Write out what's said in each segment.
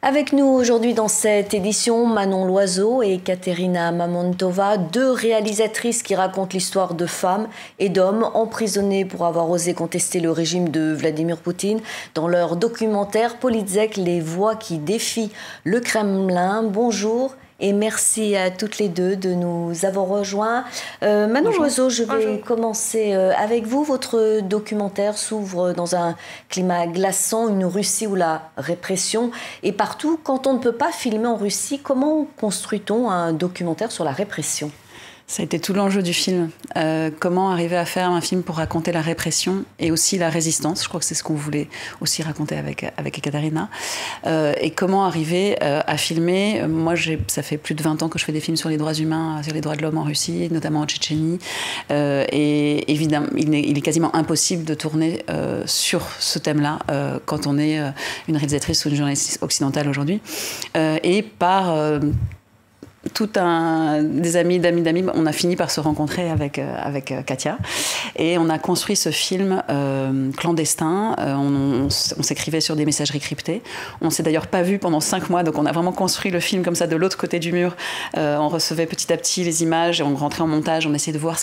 Avec nous aujourd'hui dans cette édition, Manon Loiseau et Katerina Mamontova, deux réalisatrices qui racontent l'histoire de femmes et d'hommes emprisonnés pour avoir osé contester le régime de Vladimir Poutine. Dans leur documentaire Politzeck, les voix qui défient le Kremlin. Bonjour et merci à toutes les deux de nous avoir rejoints. Manon Loiseau, je vais commencer avec vous. Votre documentaire s'ouvre dans un climat glaçant, une Russie où la répression est partout. Quand on ne peut pas filmer en Russie, comment construit-on un documentaire sur la répression ? Ça a été tout l'enjeu du film. Comment arriver à faire un film pour raconter la répression et aussi la résistance. Je crois que c'est ce qu'on voulait aussi raconter avec Katarina. Et comment arriver à filmer. Moi, ça fait plus de 20 ans que je fais des films sur les droits humains, sur les droits de l'homme en Russie, notamment en Tchétchénie. Et évidemment, il est quasiment impossible de tourner sur ce thème-là quand on est une réalisatrice ou une journaliste occidentale aujourd'hui. Et par... des amis, on a fini par se rencontrer avec Katia et on a construit ce film clandestin. On s'écrivait sur des messageries cryptées. On s'est d'ailleurs pas vu pendant 5 mois, donc on a vraiment construit le film comme ça de l'autre côté du mur. On recevait petit à petit les images et on rentrait en montage. On essayait de voir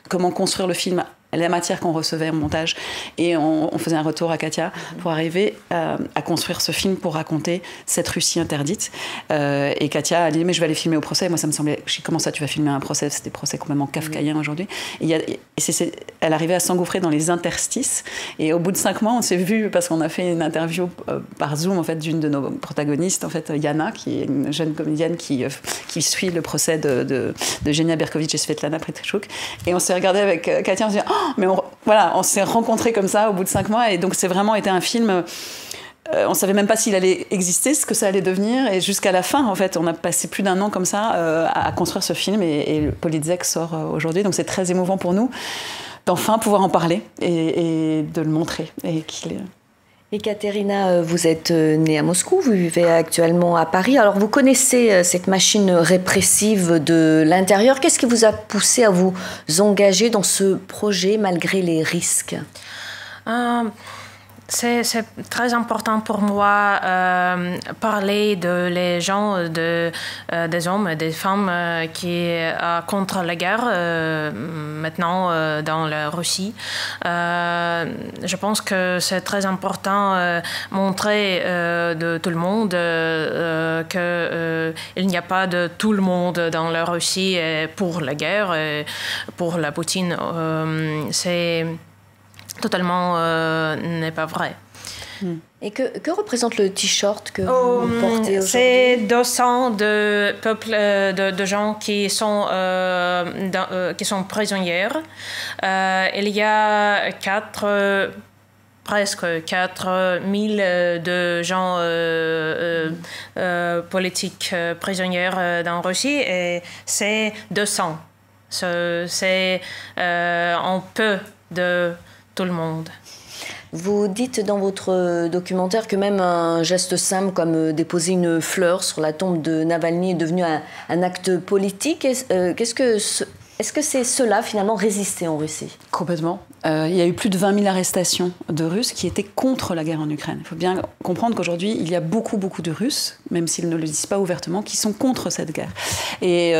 comment construire le film, la matière qu'on recevait en montage, et on faisait un retour à Katia pour arriver à construire ce film pour raconter cette Russie interdite. Et Katia a dit mais je vais aller filmer au procès. Moi ça me semblait, comment ça tu vas filmer un procès, c'est des procès complètement kafkaïens aujourd'hui. Elle arrivait à s'engouffrer dans les interstices, et au bout de 5 mois on s'est vu parce qu'on a fait une interview par Zoom en fait d'une de nos protagonistes, en fait Yana, qui est une jeune comédienne qui suit le procès de Genia Berkovitch et Svetlana Petrychuk, et on s'est regardé avec Katia, on s'est dit mais on s'est rencontrés comme ça au bout de 5 mois, et donc c'est vraiment été un film. On ne savait même pas s'il allait exister, ce que ça allait devenir, et jusqu'à la fin, en fait, on a passé plus d'1 an comme ça à construire ce film, et le Politzeck sort aujourd'hui, donc c'est très émouvant pour nous d'enfin pouvoir en parler et de le montrer. Et Katerina, vous êtes née à Moscou, vous vivez actuellement à Paris. Alors vous connaissez cette machine répressive de l'intérieur. Qu'est-ce qui vous a poussé à vous engager dans ce projet malgré les risques ? C'est très important pour moi parler de les gens, des hommes et des femmes qui contre la guerre maintenant dans la Russie. Je pense que c'est très important montrer de tout le monde qu'il n'y a pas de tout le monde dans la Russie pour la guerre et pour la Poutine. C'est totalement n'est pas vrai. Et que représente le t-shirt que vous portez aujourd'hui ? C'est 200 de peuples, de gens qui sont prisonnières. Il y a presque 4000 de gens politiques prisonnières dans la Russie, et c'est 200. C'est un peu de tout le monde. Vous dites dans votre documentaire que même un geste simple comme déposer une fleur sur la tombe de Navalny est devenu un acte politique. Est-ce que c'est cela, finalement, résister en Russie ? Complètement. Il y a eu plus de 20 000 arrestations de Russes qui étaient contre la guerre en Ukraine. Il faut bien comprendre qu'aujourd'hui, il y a beaucoup de Russes, même s'ils ne le disent pas ouvertement, qui sont contre cette guerre. Et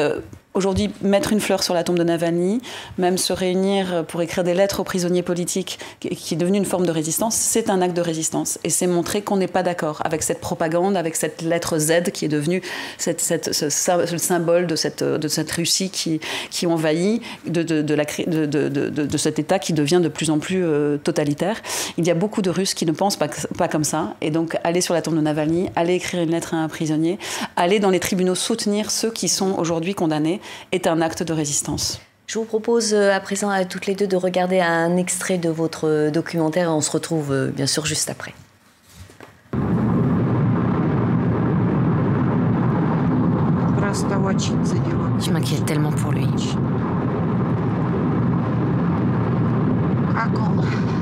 aujourd'hui, mettre une fleur sur la tombe de Navalny, même se réunir pour écrire des lettres aux prisonniers politiques, qui est devenu une forme de résistance, c'est un acte de résistance. Et c'est montrer qu'on n'est pas d'accord avec cette propagande, avec cette lettre Z qui est devenue le symbole de cette Russie qui envahit, de cet État qui devient de plus en plus totalitaire. Il y a beaucoup de Russes qui ne pensent pas comme ça. Et donc, aller sur la tombe de Navalny, aller écrire une lettre à un prisonnier, aller dans les tribunaux soutenir ceux qui sont aujourd'hui condamnés, est un acte de résistance. Je vous propose à présent à toutes les deux de regarder un extrait de votre documentaire, et on se retrouve bien sûr juste après. Je m'inquiète tellement pour lui.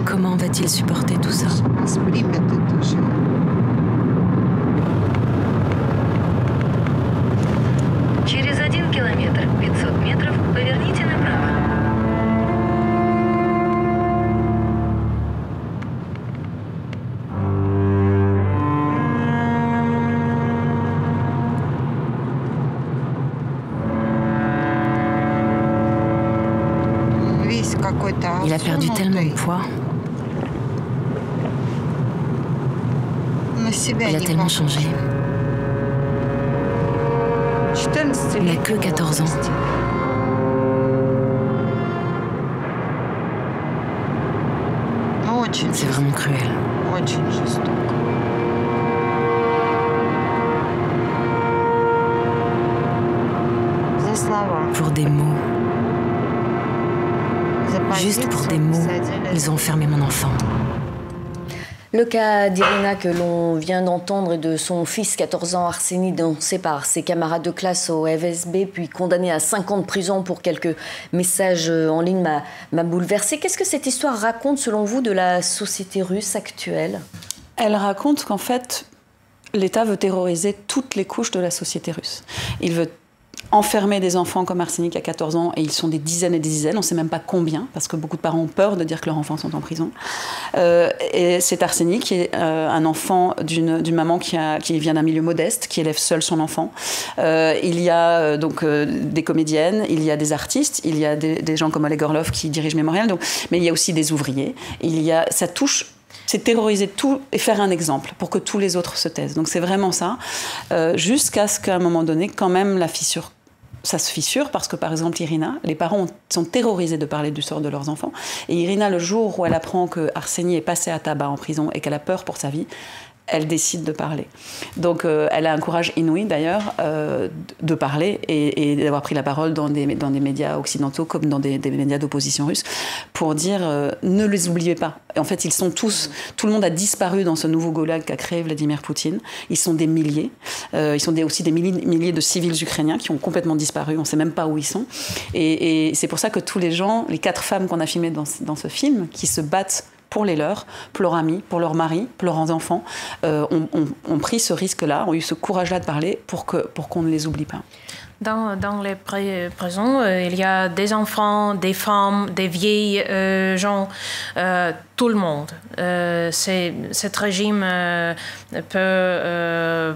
Comment va-t-il supporter tout ça ? Через 1 километр, 500 метров, поверните направо. Il a perdu tellement de poids. Il a tellement changé. Il n'a que 14 ans. C'est vraiment cruel. Pour des mots, juste pour des mots, ils ont enfermé mon enfant. Le cas d'Irina que l'on vient d'entendre et de son fils 14 ans, Arseni, dénoncé par ses camarades de classe au FSB, puis condamné à 5 ans de prison pour quelques messages en ligne, m'a bouleversée. Qu'est-ce que cette histoire raconte, selon vous, de la société russe actuelle? Elle raconte qu'en fait, l'État veut terroriser toutes les couches de la société russe. Il veut enfermer des enfants comme Arseni qui a 14 ans, et ils sont des dizaines et des dizaines, on ne sait même pas combien, parce que beaucoup de parents ont peur de dire que leurs enfants sont en prison. Et c'est Arseni qui est un enfant d'une maman qui vient d'un milieu modeste, qui élève seule son enfant. Il y a donc des comédiennes, il y a des artistes, il y a des gens comme Oleg Orlov qui dirigent Mémorial, mais il y a aussi des ouvriers. Ça touche... C'est terroriser tout et faire un exemple pour que tous les autres se taisent. Donc c'est vraiment ça, jusqu'à ce qu'à un moment donné, quand même, ça se fissure, parce que par exemple Irina, les parents sont terrorisés de parler du sort de leurs enfants. Et Irina, le jour où elle apprend que Arseni est passé à tabac en prison et qu'elle a peur pour sa vie, elle décide de parler. Donc elle a un courage inouï d'ailleurs de parler et d'avoir pris la parole dans des médias occidentaux comme dans des médias d'opposition russe pour dire ne les oubliez pas. Et en fait ils sont tout le monde a disparu dans ce nouveau goulag qu'a créé Vladimir Poutine. Ils sont des milliers. Ils sont aussi des milliers de civils ukrainiens qui ont complètement disparu. On ne sait même pas où ils sont. Et c'est pour ça que tous les gens, les 4 femmes qu'on a filmées dans ce film, qui se battent pour les leurs, pour leurs amis, pour leurs maris, pour leurs enfants, ont pris ce risque-là, ont eu ce courage-là de parler pour qu'on ne les oublie pas. Dans les prisons, il y a des enfants, des femmes, des vieilles gens, tout le monde. Cet régime peut...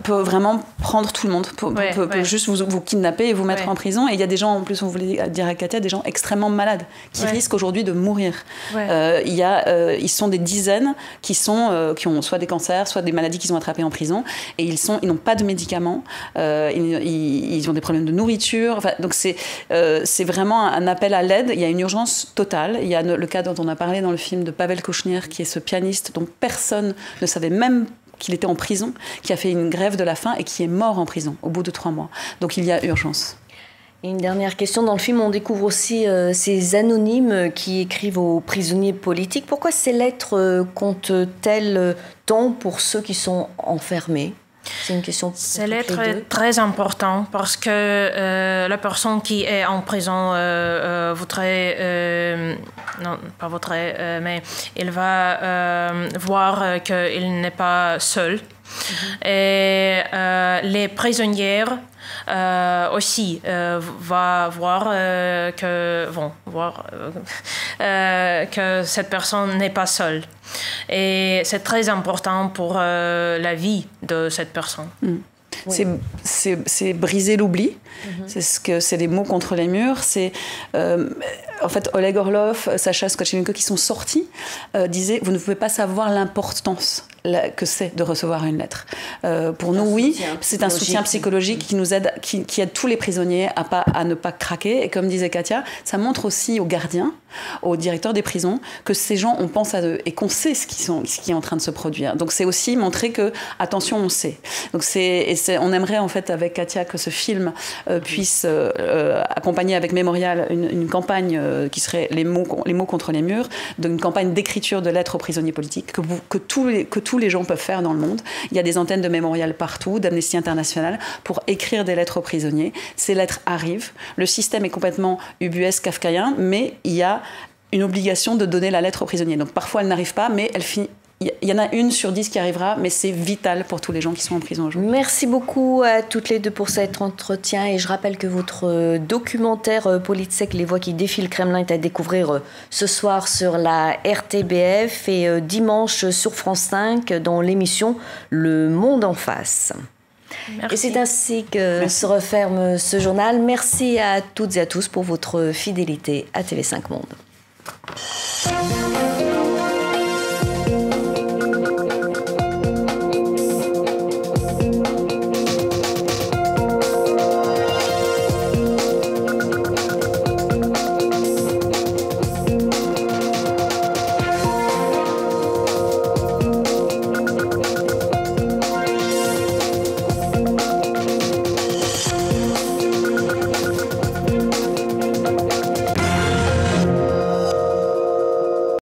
peut vraiment prendre tout le monde, peut juste vous kidnapper et vous mettre en prison. Et il y a des gens, en plus, on voulait dire à Katia, des gens extrêmement malades qui risquent aujourd'hui de mourir. Ils sont des dizaines qui ont soit des cancers, soit des maladies qu'ils ont attrapées en prison, et ils n'ont pas de médicaments, ils ont des problèmes de nourriture. Enfin, donc c'est vraiment un appel à l'aide. Il y a une urgence totale. Il y a le cas dont on a parlé dans le film de Pavel Kouchner, qui est ce pianiste dont personne ne savait même qu'il était en prison, qui a fait une grève de la faim et qui est mort en prison au bout de 3 mois. Donc il y a urgence. Et une dernière question. Dans le film, on découvre aussi ces anonymes qui écrivent aux prisonniers politiques. Pourquoi ces lettres comptent-elles tant pour ceux qui sont enfermés? C'est une question. Cette lettre est très importante parce que la personne qui est en prison voudrait, non pas voudrait, mais il va voir qu'il n'est pas seul. Et les prisonnières aussi vont voir que cette personne n'est pas seule. Et c'est très important pour la vie de cette personne. Oui. C'est briser l'oubli. C'est des mots contre les murs. En fait, Oleg Orlov, Sacha Skotchenko, qui sont sortis, disaient « Vous ne pouvez pas savoir l'importance que c'est de recevoir une lettre. » Pour nous, oui, c'est un soutien psychologique qui nous aide, qui aide tous les prisonniers à ne pas craquer. Et comme disait Katia, ça montre aussi aux gardiens, aux directeurs des prisons, que ces gens, on pense à eux et qu'on sait ce qui est en train de se produire. Donc c'est aussi montrer que, attention, on sait. Donc on aimerait en fait avec Katia que ce film puisse accompagner avec Mémorial une campagne qui serait les mots contre les murs, d'une campagne d'écriture de lettres aux prisonniers politiques que tous les gens peuvent faire dans le monde. Il y a des antennes de Mémorial partout, d'Amnesty International, pour écrire des lettres aux prisonniers. Ces lettres arrivent. Le système est complètement ubuesque, kafkaïen, mais il y a une obligation de donner la lettre aux prisonniers. Donc parfois elle n'arrive pas, mais elle finit. Il y en a 1 sur 10 qui arrivera, mais c'est vital pour tous les gens qui sont en prison aujourd'hui. Merci beaucoup à toutes les deux pour cet entretien. Et je rappelle que votre documentaire Politsek, Les voix qui défient le Kremlin, est à découvrir ce soir sur la RTBF et dimanche sur France 5 dans l'émission Le Monde en face. Merci. Et c'est ainsi que se referme ce journal. Merci à toutes et à tous pour votre fidélité à TV5 Monde.